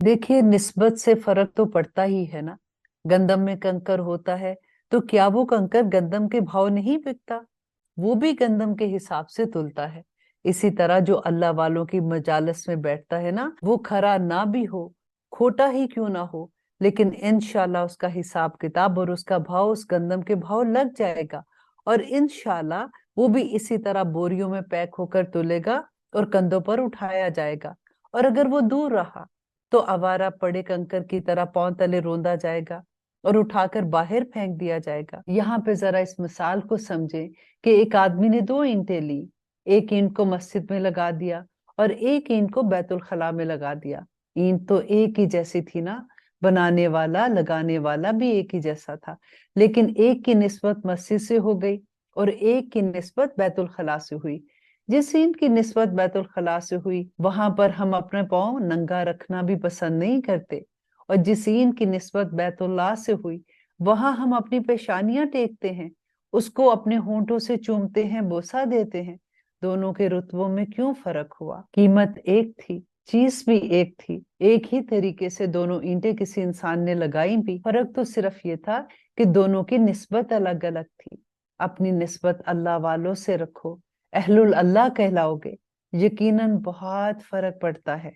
देखिए, निस्बत से फर्क तो पड़ता ही है ना। गंदम में कंकर होता है, तो क्या वो कंकर गंदम के भाव नहीं बिकता? वो भी गंदम के हिसाब से तुलता है। इसी तरह जो अल्लाह वालों की मजालस में बैठता है ना, वो खरा ना भी हो, खोटा ही क्यों ना हो, लेकिन इंशाल्लाह उसका हिसाब किताब और उसका भाव उस गंदम के भाव लग जाएगा। और इंशाल्लाह वो भी इसी तरह बोरियों में पैक होकर तुलेगा और कंधों पर उठाया जाएगा। और अगर वो दूर रहा तो आवारा पड़े कंकर की तरह पांव तले रोंदा जाएगा और उठाकर बाहर फेंक दिया जाएगा। यहाँ पे जरा इस मिसाल को समझें कि एक आदमी ने दो ईंटें ली, एक ईंट को मस्जिद में लगा दिया और एक ईंट को बैतुल खला में लगा दिया। ईंट तो एक ही जैसी थी ना, बनाने वाला लगाने वाला भी एक ही जैसा था, लेकिन एक की निस्बत मस्जिद से हो गई और एक की निस्बत बैतुल खला से हुई। जिस ईंट की निस्बत बैतुल खला से हुई वहां पर हम अपने पाँव नंगा रखना भी पसंद नहीं करते, और जिस ईंट की निस्बत बैतुल्लाह से हुई वहां हम अपनी पेशानियां टेकते हैं, उसको अपने होंठों से चूमते हैं, बोसा देते हैं। दोनों के रुतबों में क्यों फर्क हुआ? कीमत एक थी, चीज भी एक थी, एक ही तरीके से दोनों ईंटें किसी इंसान ने लगाई भी। फर्क तो सिर्फ ये था कि दोनों की निस्बत अलग अलग थी। अपनी निस्बत अल्लाह वालों से रखो, अहलुल अल्लाह कहलाओगे। यकीनन बहुत फर्क पड़ता है।